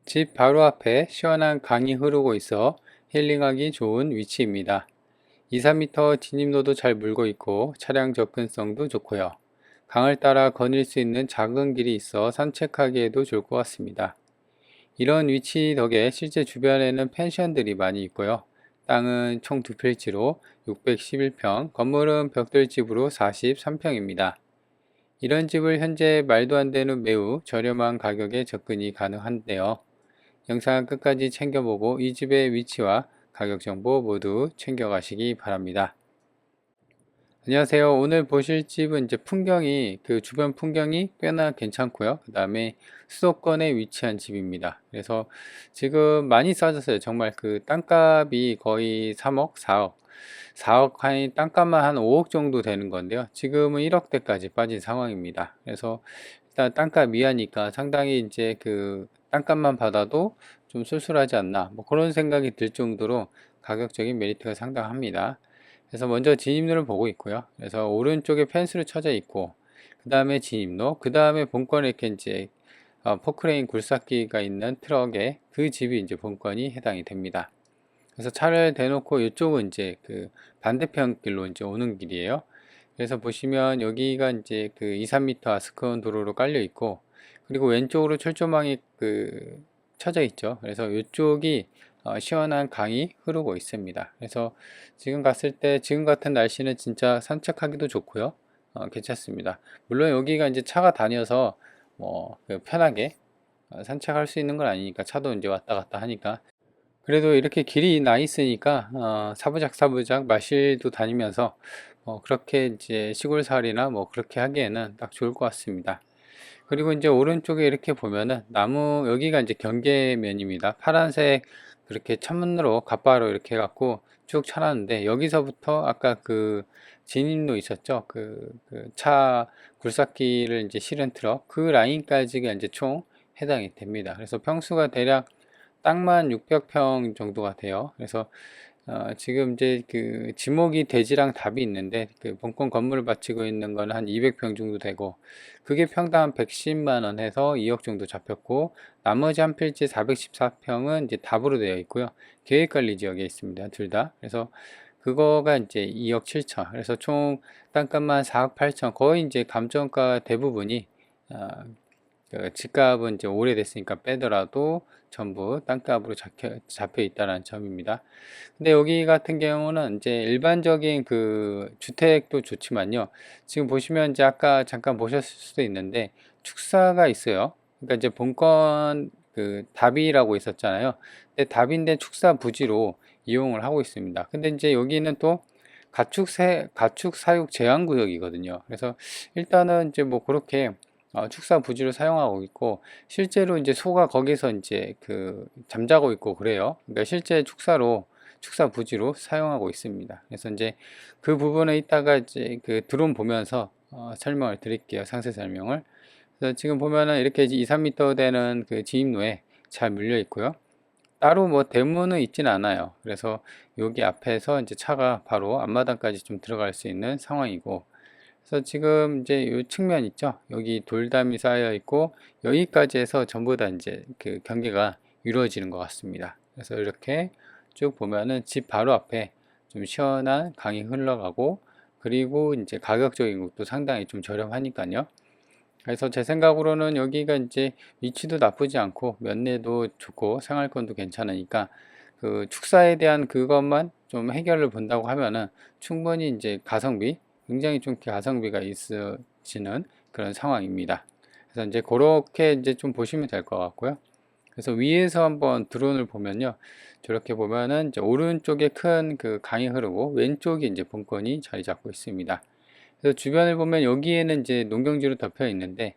집 바로 앞에 시원한 강이 흐르고 있어 힐링하기 좋은 위치입니다. 2~3m 진입로도 잘 물고 있고 차량 접근성도 좋고요. 강을 따라 거닐 수 있는 작은 길이 있어 산책하기에도 좋을 것 같습니다. 이런 위치 덕에 실제 주변에는 펜션들이 많이 있고요. 땅은 총 2필지로 611평, 건물은 벽돌집으로 43평입니다. 이런 집을 현재 말도 안 되는 매우 저렴한 가격에 접근이 가능한데요. 영상 끝까지 챙겨보고 이 집의 위치와 가격 정보 모두 챙겨가시기 바랍니다. 안녕하세요. 오늘 보실 집은 이제 풍경이 주변 풍경이 꽤나 괜찮고요. 그 다음에 수도권에 위치한 집입니다. 그래서 지금 많이 싸졌어요. 정말 땅값이 거의 3억, 4억, 4억 한 땅값만 한 5억 정도 되는 건데요. 지금은 1억대까지 빠진 상황입니다. 그래서 일단 땅값 이하니까 상당히 이제 땅값만 받아도 좀 쏠쏠하지 않나 뭐 그런 생각이 들 정도로 가격적인 메리트가 상당합니다. 그래서 먼저 진입로를 보고 있고요. 그래서 오른쪽에 펜스로 쳐져 있고 그 다음에 진입로, 그 다음에 본권에 이렇게 이제 포크레인 굴삭기가 있는 트럭에 그 집이 이제 본권이 해당이 됩니다. 그래서 차를 대놓고 이쪽은 이제 반대편 길로 이제 오는 길이에요. 그래서 보시면 여기가 이제 2~3m 아스콘 도로로 깔려 있고, 그리고 왼쪽으로 철조망이 쳐져 있죠. 그래서 이쪽이 시원한 강이 흐르고 있습니다. 그래서 지금 갔을 때 지금 같은 날씨는 진짜 산책하기도 좋고요. 괜찮습니다. 물론 여기가 이제 차가 다녀서 편하게 산책할 수 있는 건 아니니까, 차도 이제 왔다 갔다 하니까. 그래도 이렇게 길이 나 있으니까 사부작 사부작 마실도 다니면서 그렇게 이제 시골살이나 뭐 그렇게 하기에는 딱 좋을 것 같습니다. 그리고 이제 오른쪽에 이렇게 보면은 나무, 여기가 이제 경계면입니다. 파란색 그렇게 천문으로 갓바로 이렇게 해갖고 쭉 쳐놨는데, 여기서부터 아까 진입로 있었죠. 차 굴삭기를 이제 실은 트럭 그 라인까지가 이제 총 해당이 됩니다. 그래서 평수가 대략 땅만 600평 정도가 돼요. 그래서 지금 이제 지목이 대지랑 답이 있는데, 본권 건물을 바치고 있는 건 한 200평 정도 되고, 그게 평당 한 110만 원 해서 2억 정도 잡혔고, 나머지 한 필지 414평은 이제 답으로 되어 있고요. 계획관리 지역에 있습니다. 둘 다. 그래서 그거가 이제 2억 7천. 그래서 총 땅값만 4억 8천. 거의 이제 감정가 대부분이 집값은 이제 오래됐으니까 빼더라도 전부 땅값으로 잡혀 있다는 점입니다. 근데 여기 같은 경우는 이제 일반적인 주택도 좋지만요. 지금 보시면 이제 아까 잠깐 보셨을 수도 있는데 축사가 있어요. 그러니까 이제 본권 답이라고 있었잖아요. 근데 답인데 축사 부지로 이용을 하고 있습니다. 근데 이제 여기는 또 가축 사육 제한 구역이거든요. 그래서 일단은 이제 뭐 그렇게 축사 부지로 사용하고 있고, 실제로 이제 소가 거기서 이제 잠자고 있고 그래요. 그러니까 실제 축사 부지로 사용하고 있습니다. 그래서 이제 그 부분에 이따가 이제 드론 보면서 설명을 드릴게요. 상세 설명을. 그래서 지금 보면은 이렇게 이제 2~3m 되는 진입로에 잘 물려 있고요. 따로 뭐 대문은 있진 않아요. 그래서 여기 앞에서 이제 차가 바로 앞마당까지 좀 들어갈 수 있는 상황이고, 그래서 지금 이제 이 측면 있죠. 여기 돌담이 쌓여 있고 여기까지 해서 전부 다 이제 경계가 이루어지는 것 같습니다. 그래서 이렇게 쭉 보면은 집 바로 앞에 좀 시원한 강이 흘러가고, 그리고 이제 가격적인 것도 상당히 좀 저렴하니까요. 그래서 제 생각으로는 여기가 이제 위치도 나쁘지 않고 면내도 좋고 생활권도 괜찮으니까, 축사에 대한 그것만 좀 해결을 본다고 하면은 충분히 이제 굉장히 좀 가성비가 있어지는 그런 상황입니다. 그래서 이제 그렇게 이제 좀 보시면 될 것 같고요. 그래서 위에서 한번 드론을 보면요. 저렇게 보면은 이제 오른쪽에 큰 강이 흐르고 왼쪽에 이제 본권이 자리 잡고 있습니다. 그래서 주변을 보면 여기에는 이제 농경지로 덮여 있는데,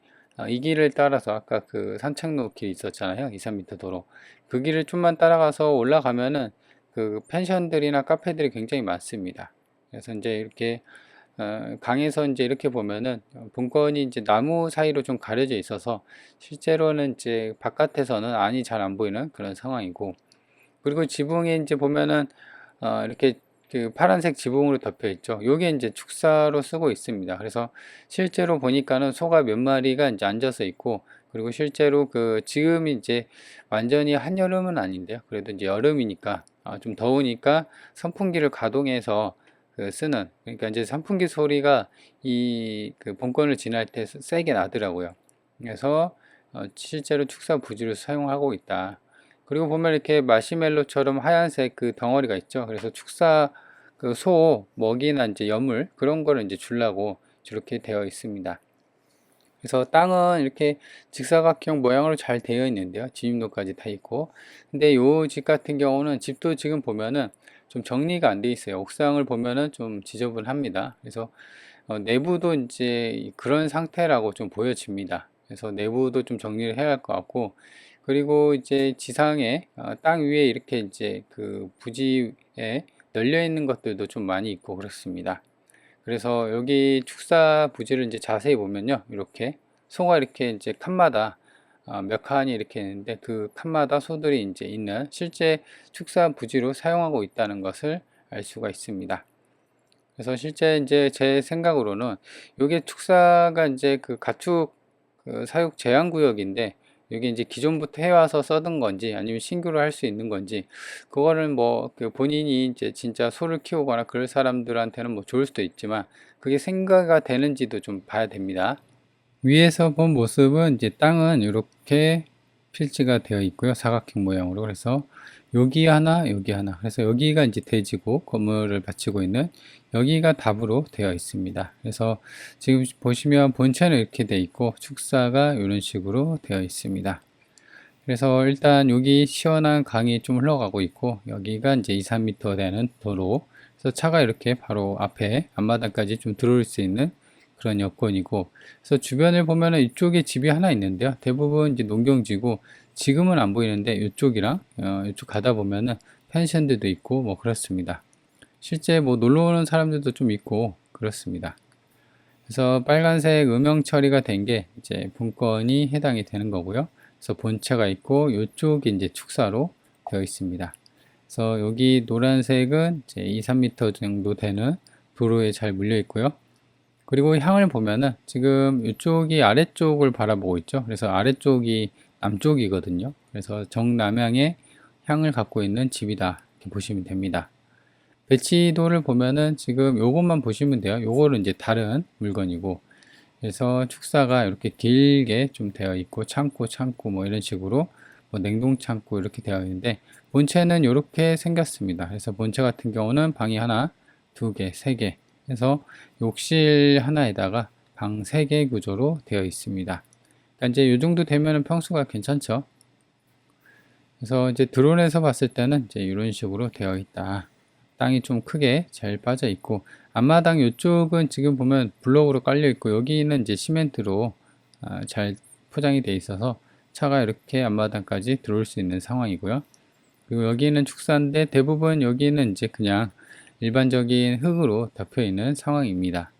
이 길을 따라서 아까 산책로 길 있었잖아요. 2~3m 도로. 그 길을 좀만 따라가서 올라가면은 펜션들이나 카페들이 굉장히 많습니다. 그래서 이제 이렇게 강에서 이제 이렇게 보면은 본권이 이제 나무 사이로 좀 가려져 있어서 실제로는 이제 바깥에서는 안이 잘 안 보이는 그런 상황이고, 그리고 지붕에 이제 보면은 이렇게 파란색 지붕으로 덮여 있죠. 요게 이제 축사로 쓰고 있습니다. 그래서 실제로 보니까는 소가 몇 마리가 이제 앉아서 있고, 그리고 실제로 지금 이제 완전히 한여름은 아닌데요. 그래도 이제 여름이니까 좀 더우니까 선풍기를 가동해서 쓰는, 그러니까 이제 선풍기 소리가 이 본권을 지날 때 세게 나더라고요. 그래서 실제로 축사 부지로 사용하고 있다. 그리고 보면 이렇게 마시멜로처럼 하얀색 덩어리가 있죠. 그래서 축사 소 먹이나 이제 여물 그런 거를 이제 주려고 저렇게 되어 있습니다. 그래서 땅은 이렇게 직사각형 모양으로 잘 되어 있는데요. 진입로까지 다 있고. 근데 요 집 같은 경우는 집도 지금 보면은 좀 정리가 안 돼 있어요. 옥상을 보면은 좀 지저분합니다. 그래서 내부도 이제 그런 상태라고 좀 보여집니다. 그래서 내부도 좀 정리를 해야 할 것 같고, 그리고 이제 지상에 땅 위에 이렇게 이제 부지에 널려 있는 것들도 좀 많이 있고 그렇습니다. 그래서 여기 축사 부지를 이제 자세히 보면요, 이렇게 소가 이렇게 이제 칸마다 몇 칸이 이렇게 있는데 그 칸마다 소들이 이제 있는 실제 축사 부지로 사용하고 있다는 것을 알 수가 있습니다. 그래서 실제 이제 제 생각으로는 이게 축사가 이제 가축 사육 제한 구역인데, 여기 이제 기존부터 해와서 써둔 건지 아니면 신규로 할 수 있는 건지, 그거를 뭐 본인이 이제 진짜 소를 키우거나 그럴 사람들한테는 뭐 좋을 수도 있지만 그게 생각이 되는지도 좀 봐야 됩니다. 위에서 본 모습은 이제 땅은 이렇게 필지가 되어 있고요. 사각형 모양으로. 그래서 여기 하나, 여기 하나. 그래서 여기가 이제 대지고 건물을 바치고 있는, 여기가 답으로 되어 있습니다. 그래서 지금 보시면 본체는 이렇게 되어 있고 축사가 이런 식으로 되어 있습니다. 그래서 일단 여기 시원한 강이 좀 흘러가고 있고, 여기가 이제 2, 3m 되는 도로. 그래서 차가 이렇게 바로 앞에 앞마당까지 좀 들어올 수 있는 그런 여건이고, 그래서 주변을 보면은 이쪽에 집이 하나 있는데요. 대부분 이제 농경지고 지금은 안 보이는데 이쪽이랑 이쪽 가다 보면은 펜션들도 있고 뭐 그렇습니다. 실제 뭐 놀러 오는 사람들도 좀 있고 그렇습니다. 그래서 빨간색 음영 처리가 된 게 이제 본건이 해당이 되는 거고요. 그래서 본체가 있고 이쪽이 이제 축사로 되어 있습니다. 그래서 여기 노란색은 이제 2, 3m 정도 되는 도로에 잘 물려 있고요. 그리고 향을 보면은 지금 이쪽이 아래쪽을 바라보고 있죠. 그래서 아래쪽이 남쪽이거든요. 그래서 정남향의 향을 갖고 있는 집이다, 이렇게 보시면 됩니다. 배치도를 보면은 지금 요것만 보시면 돼요. 요거는 이제 다른 물건이고, 그래서 축사가 이렇게 길게 좀 되어 있고 창고 뭐 이런 식으로 뭐 냉동 창고 이렇게 되어 있는데, 본체는 이렇게 생겼습니다. 그래서 본체 같은 경우는 방이 하나, 두 개, 세 개 해서 욕실 하나에다가 방 3개 구조로 되어 있습니다. 그러니까 이제 이 정도 되면은 평수가 괜찮죠. 그래서 이제 드론에서 봤을 때는 이제 이런 식으로 되어 있다. 땅이 좀 크게 잘 빠져 있고, 앞마당 이쪽은 지금 보면 블록으로 깔려 있고 여기는 이제 시멘트로 잘 포장이 되어 있어서 차가 이렇게 앞마당까지 들어올 수 있는 상황이고요. 그리고 여기는 축사인데 대부분 여기는 이제 그냥 일반적인 흙으로 덮여 있는 상황입니다.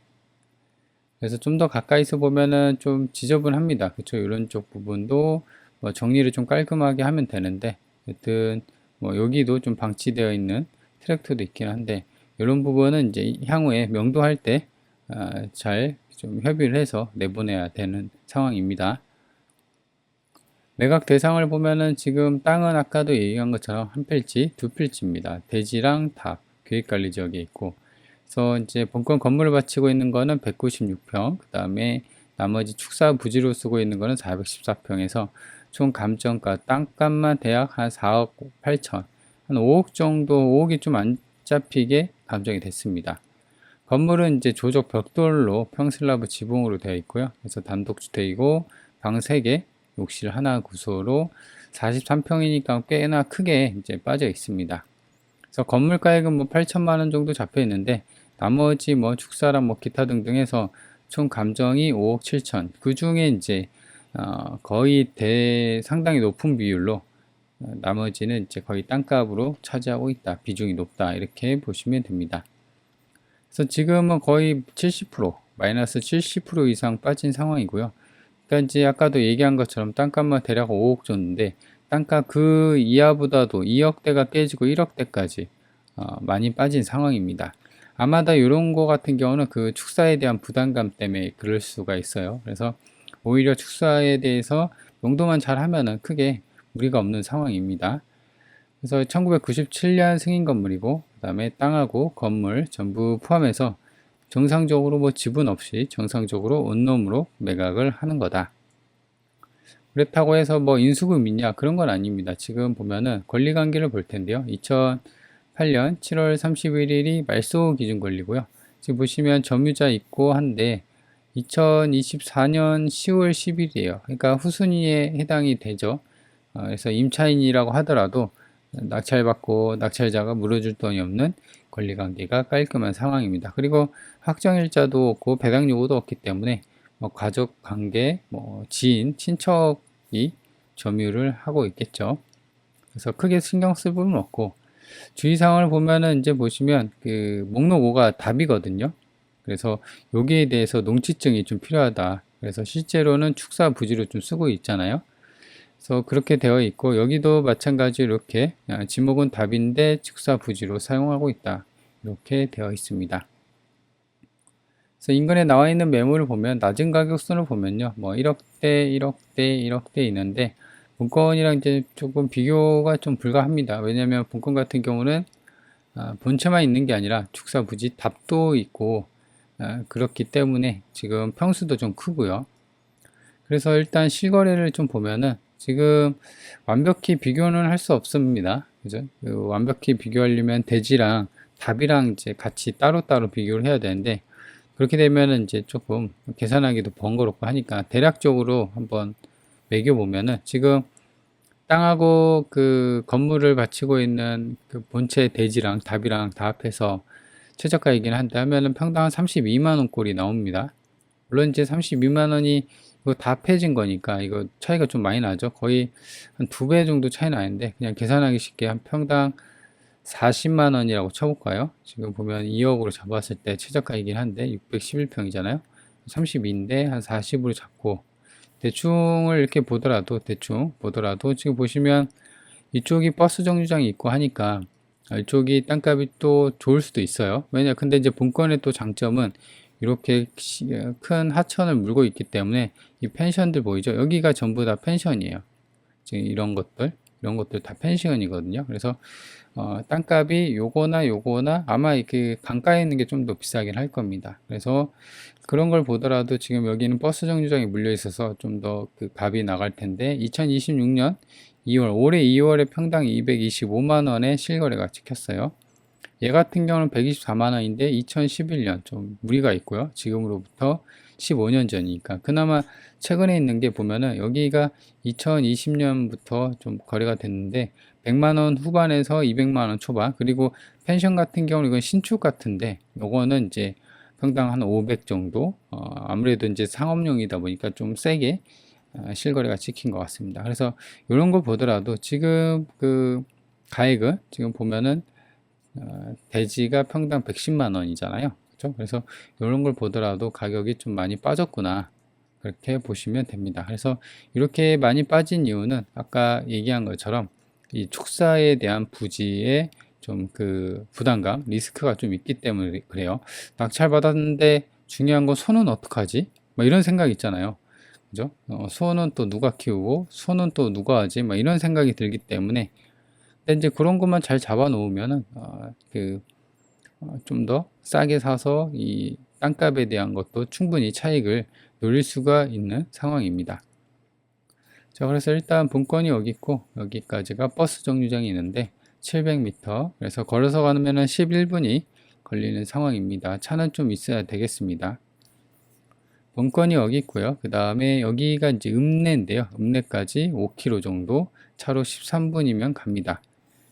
그래서 좀 더 가까이서 보면은 좀 지저분합니다. 그쵸? 이런 쪽 부분도 뭐 정리를 좀 깔끔하게 하면 되는데, 여튼 뭐 여기도 좀 방치되어 있는 트랙터도 있긴 한데, 이런 부분은 이제 향후에 명도할 때 잘 좀 협의를 해서 내보내야 되는 상황입니다. 매각 대상을 보면은 지금 땅은 아까도 얘기한 것처럼 한 필지, 두 필지입니다. 대지랑 답, 계획관리 지역에 있고, 그래서 이제 본건 건물을 바치고 있는 거는 196평, 그 다음에 나머지 축사 부지로 쓰고 있는 거는 414평에서 총 감정가, 땅값만 대략 한 4억 8천, 한 5억 정도, 5억이 좀 안 잡히게 감정이 됐습니다. 건물은 이제 조적 벽돌로 평슬라브 지붕으로 되어 있고요. 그래서 단독주택이고 방 3개, 욕실 하나 구조로 43평이니까 꽤나 크게 이제 빠져 있습니다. 그래서 건물 가액은 뭐 8천만 원 정도 잡혀 있는데, 나머지 뭐 축사랑 뭐 기타 등등 해서 총 감정이 5억 7천. 그 중에 이제 거의 상당히 높은 비율로 나머지는 이제 거의 땅값으로 차지하고 있다. 비중이 높다. 이렇게 보시면 됩니다. 그래서 지금은 거의 70%, 마이너스 70% 이상 빠진 상황이고요. 그러니까 이제 아까도 얘기한 것처럼 땅값만 대략 5억 정도인데, 땅값 그 이하보다도 2억대가 깨지고 1억대까지 많이 빠진 상황입니다. 아마도 이런 거 같은 경우는 그 축사에 대한 부담감 때문에 그럴 수가 있어요. 그래서 오히려 축사에 대해서 용도만 잘 하면은 크게 무리가 없는 상황입니다. 그래서 1997년 승인 건물이고, 그 다음에 땅하고 건물 전부 포함해서 정상적으로 뭐 지분 없이 정상적으로 원룸으로 매각을 하는 거다. 그렇다고 해서 뭐 인수금 있냐 그런 건 아닙니다. 지금 보면은 권리관계를 볼 텐데요. 2008년 7월 31일이 말소 기준 권리고요. 지금 보시면 점유자 있고 한데 2024년 10월 10일이에요. 그러니까 후순위에 해당이 되죠. 그래서 임차인이라고 하더라도 낙찰받고 낙찰자가 물어줄 돈이 없는 권리관계가 깔끔한 상황입니다. 그리고 확정일자도 없고 배당 요구도 없기 때문에 뭐 가족 관계, 뭐 지인, 친척이 점유를 하고 있겠죠. 그래서 크게 신경 쓸 부분은 없고, 주의사항을 보면은 이제 보시면 그 목록 5가 답이거든요. 그래서 여기에 대해서 농지증이 좀 필요하다. 그래서 실제로는 축사 부지로 좀 쓰고 있잖아요. 그래서 그렇게 되어 있고, 여기도 마찬가지로 이렇게 지목은 답인데 축사 부지로 사용하고 있다. 이렇게 되어 있습니다. 그래서 인근에 나와 있는 매물을 보면 낮은 가격선을 보면요, 뭐 1억대, 1억대, 1억대 있는데 본건이랑 이제 조금 비교가 좀 불가합니다. 왜냐하면 본건 같은 경우는 본체만 있는 게 아니라 축사 부지 답도 있고 그렇기 때문에 지금 평수도 좀 크고요. 그래서 일단 실거래를 좀 보면은 지금 완벽히 비교는 할 수 없습니다. 그죠? 완벽히 비교하려면 대지랑 답이랑 이제 같이 따로따로 비교를 해야 되는데, 그렇게 되면은 이제 조금 계산하기도 번거롭고 하니까 대략적으로 한번 매겨보면은 지금 땅하고 그 건물을 바치고 있는 그 본체 대지랑 답이랑 다 합해서 최저가이긴 한데 하면은 평당 한 32만원 꼴이 나옵니다. 물론 이제 32만원이 이거 다 합해진 거니까 이거 차이가 좀 많이 나죠. 거의 한 2배 정도 차이 나는데 그냥 계산하기 쉽게 한 평당 40만원이라고 쳐볼까요? 지금 보면 2억으로 잡았을 때 최저가이긴 한데 611평이잖아요. 32인데 한 40으로 잡고 대충을 이렇게 대충 보더라도 지금 보시면 이쪽이 버스 정류장이 있고 하니까 이쪽이 땅값이 또 좋을 수도 있어요. 근데 이제 본건의 또 장점은 이렇게 큰 하천을 물고 있기 때문에 이 펜션들 보이죠? 여기가 전부 다 펜션이에요. 지금 이런 것들 다 펜션이거든요. 그래서 땅값이 요거나 아마 이렇게 강가에 있는 게 좀 더 비싸긴 할 겁니다. 그래서 그런 걸 보더라도 지금 여기는 버스 정류장이 물려 있어서 좀 더 그 값이 나갈 텐데 2026년 2월 올해 2월에 평당 225만 원에 실거래가 찍혔어요. 얘 같은 경우는 124만 원인데 2011년 좀 무리가 있고요. 지금으로부터 15년 전이니까 그나마 최근에 있는 게 보면은 여기가 2020년부터 좀 거래가 됐는데 100만 원 후반에서 200만 원 초반, 그리고 펜션 같은 경우는 이건 신축 같은데 요거는 이제 평당 한 500 정도, 아무래도 이제 상업용이다 보니까 좀 세게 실거래가 찍힌 것 같습니다. 그래서 이런 걸 보더라도 지금 그 가액은 지금 보면은 대지가 평당 110만 원이잖아요. 그렇죠? 그래서 이런 걸 보더라도 가격이 좀 많이 빠졌구나. 그렇게 보시면 됩니다. 그래서 이렇게 많이 빠진 이유는 아까 얘기한 것처럼 이 축사에 대한 부지의 좀 그 부담감, 리스크가 좀 있기 때문에 그래요. 낙찰 받았는데 중요한 건 소는 어떡하지? 뭐 이런 생각 있잖아요. 그죠? 소는 또 누가 키우고 소는 또 누가 하지? 뭐 이런 생각이 들기 때문에, 근데 이제 그런 것만 잘 잡아 놓으면은 좀 더 싸게 사서 이 땅값에 대한 것도 충분히 차익을 노릴 수가 있는 상황입니다. 자, 그래서 일단 본건이 여기 있고 여기까지가 버스 정류장이 있는데 700m, 그래서 걸어서 가면은 11분이 걸리는 상황입니다. 차는 좀 있어야 되겠습니다. 본건이 여기 있고요. 그 다음에 여기가 이제 읍내인데요. 읍내까지 5km 정도 차로 13분이면 갑니다.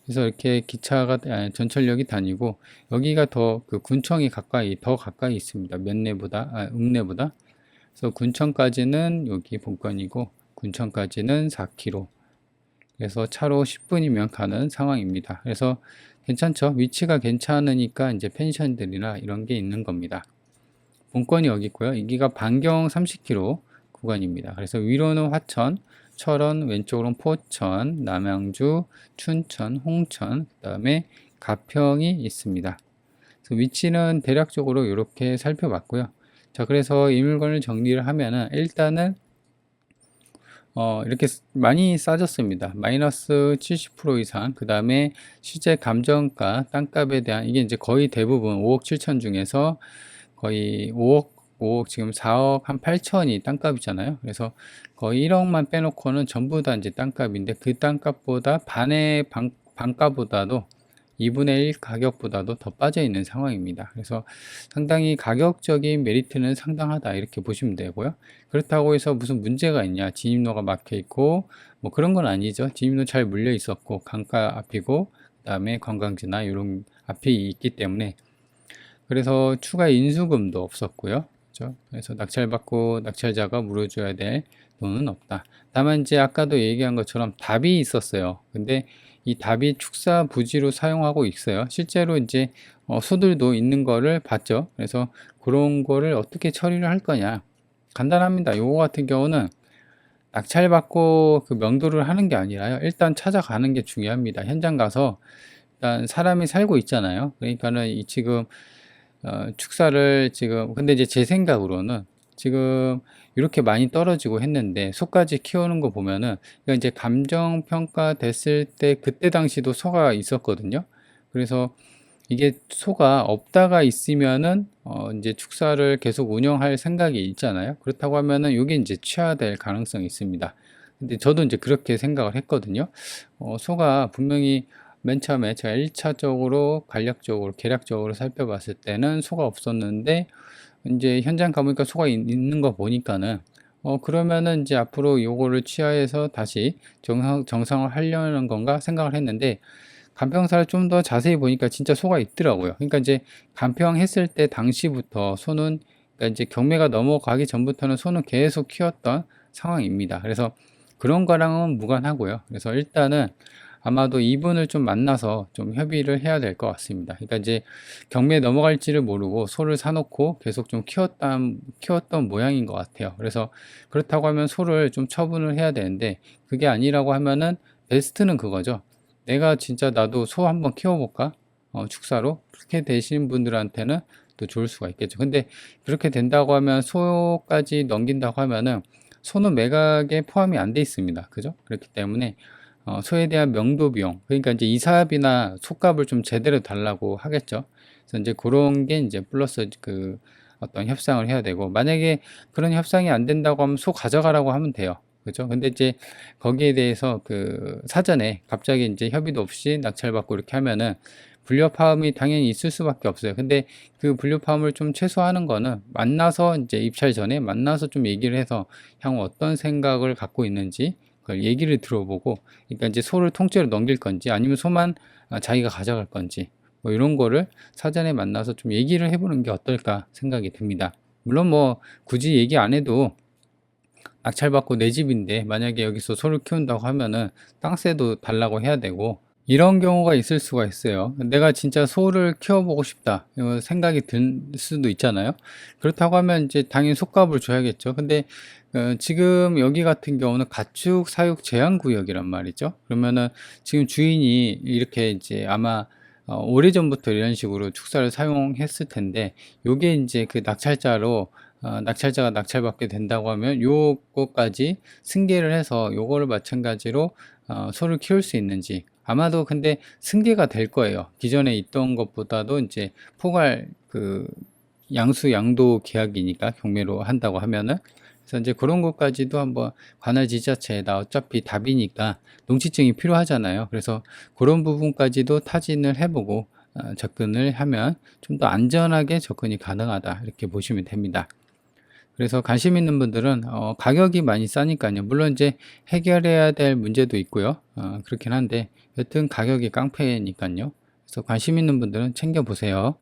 그래서 이렇게 기차가 전철역이 다니고 여기가 더 그 군청이 더 가까이 있습니다. 읍내보다. 그래서 군청까지는 여기 본건이고 군청까지는 4km. 그래서 차로 10분이면 가는 상황입니다. 그래서 괜찮죠? 위치가 괜찮으니까 이제 펜션들이나 이런 게 있는 겁니다. 본건이 여기 있고요. 여기가 반경 30km 구간입니다. 그래서 위로는 화천, 철원, 왼쪽으로는 포천, 남양주, 춘천, 홍천, 그 다음에 가평이 있습니다. 그래서 위치는 대략적으로 이렇게 살펴봤고요. 자, 그래서 이 물건을 정리를 하면은 일단은 이렇게 많이 싸졌습니다. 마이너스 70% 이상. 그 다음에 실제 감정가, 땅값에 대한, 이게 이제 거의 대부분 5억 7천 중에서 거의 5억 지금 4억 한 8천이 땅값이잖아요. 그래서 거의 1억만 빼놓고는 전부 다 이제 땅값인데, 그 땅값보다 반의 반가보다도 2분의 1 가격보다도 더 빠져 있는 상황입니다. 그래서 상당히 가격적인 메리트는 상당하다, 이렇게 보시면 되고요. 그렇다고 해서 무슨 문제가 있냐, 진입로가 막혀 있고 뭐 그런 건 아니죠. 진입로 잘 물려 있었고 강가 앞이고 그 다음에 관광지나 이런 앞이 있기 때문에, 그래서 추가 인수금도 없었고요. 그렇죠? 그래서 낙찰받고 낙찰자가 물어줘야 될 돈은 없다. 다만 이제 아까도 얘기한 것처럼 답이 있었어요. 근데 이 답이 축사 부지로 사용하고 있어요. 실제로 이제 소들도 있는 거를 봤죠. 그래서 그런 거를 어떻게 처리를 할 거냐, 간단합니다. 요거 같은 경우는 낙찰받고 그 명도를 하는 게 아니라요, 일단 찾아가는 게 중요합니다. 현장 가서 일단 사람이 살고 있잖아요. 그러니까는 이 지금 축사를 지금, 근데 이제 제 생각으로는 지금 이렇게 많이 떨어지고 했는데 소까지 키우는 거 보면은, 이거 이제 감정 평가 됐을 때 그때 당시도 소가 있었거든요. 그래서 이게 소가 없다가 있으면은 이제 축사를 계속 운영할 생각이 있잖아요. 그렇다고 하면은 이게 이제 취하될 가능성이 있습니다. 근데 저도 이제 그렇게 생각을 했거든요. 소가 분명히 맨 처음에 제가 1차적으로 간략적으로 계략적으로 살펴봤을 때는 소가 없었는데, 이제 현장 가보니까 소가 있는 거 보니까는 그러면은 이제 앞으로 요거를 취하해서 다시 정상을 하려는 건가 생각을 했는데, 간평사를 좀 더 자세히 보니까 진짜 소가 있더라고요. 그러니까 이제 간평했을 때 당시부터 소는, 그러니까 이제 경매가 넘어가기 전부터는 소는 계속 키웠던 상황입니다. 그래서 그런 거랑은 무관하고요. 그래서 일단은 아마도 이분을 좀 만나서 좀 협의를 해야 될 것 같습니다. 그러니까 이제 경매에 넘어갈지를 모르고 소를 사놓고 계속 좀 키웠던 모양인 것 같아요. 그래서 그렇다고 하면 소를 좀 처분을 해야 되는데, 그게 아니라고 하면은 베스트는 그거죠. 내가 진짜 나도 소 한번 키워볼까? 축사로? 그렇게 되시는 분들한테는 또 좋을 수가 있겠죠. 근데 그렇게 된다고 하면, 소까지 넘긴다고 하면은 소는 매각에 포함이 안 돼 있습니다. 그죠? 그렇기 때문에 소에 대한 명도 비용, 그러니까 이제 이사비나 소값을 좀 제대로 달라고 하겠죠. 그래서 이제 그런 게 이제 플러스 그 어떤 협상을 해야 되고, 만약에 그런 협상이 안 된다고 하면 소 가져가라고 하면 돼요. 그죠? 근데 이제 거기에 대해서 그 사전에 갑자기 이제 협의도 없이 낙찰받고 이렇게 하면은 불협화음이 당연히 있을 수밖에 없어요. 근데 그 불협화음을 좀 최소화하는 거는 만나서, 이제 입찰 전에 만나서 좀 얘기를 해서 향후 어떤 생각을 갖고 있는지 그걸 얘기를 들어보고, 그러니까 이제 소를 통째로 넘길 건지 아니면 소만 자기가 가져갈 건지 뭐 이런 거를 사전에 만나서 좀 얘기를 해보는 게 어떨까 생각이 듭니다. 물론 뭐 굳이 얘기 안 해도 낙찰받고 내 집인데, 만약에 여기서 소를 키운다고 하면은 땅세도 달라고 해야 되고, 이런 경우가 있을 수가 있어요. 내가 진짜 소를 키워보고 싶다 생각이 들 수도 있잖아요. 그렇다고 하면 이제 당연히 소값을 줘야겠죠. 근데 지금 여기 같은 경우는 가축 사육 제한 구역이란 말이죠. 그러면은 지금 주인이 이렇게 이제 아마 오래전부터 이런 식으로 축사를 사용했을 텐데, 요게 이제 그 낙찰자로 낙찰자가 낙찰받게 된다고 하면 요거까지 승계를 해서 요거를 마찬가지로 소를 키울 수 있는지, 아마도 근데 승계가 될 거예요. 기존에 있던 것보다도 이제 포괄 그 양수 양도 계약이니까 경매로 한다고 하면은, 그래서 이제 그런 것까지도 한번 관할 지자체에, 나 어차피 답이니까 농지증이 필요하잖아요. 그래서 그런 부분까지도 타진을 해보고 접근을 하면 좀 더 안전하게 접근이 가능하다, 이렇게 보시면 됩니다. 그래서 관심 있는 분들은 가격이 많이 싸니까요. 물론 이제 해결해야 될 문제도 있고요. 그렇긴 한데 여튼 가격이 깡패니까요. 그래서 관심 있는 분들은 챙겨 보세요.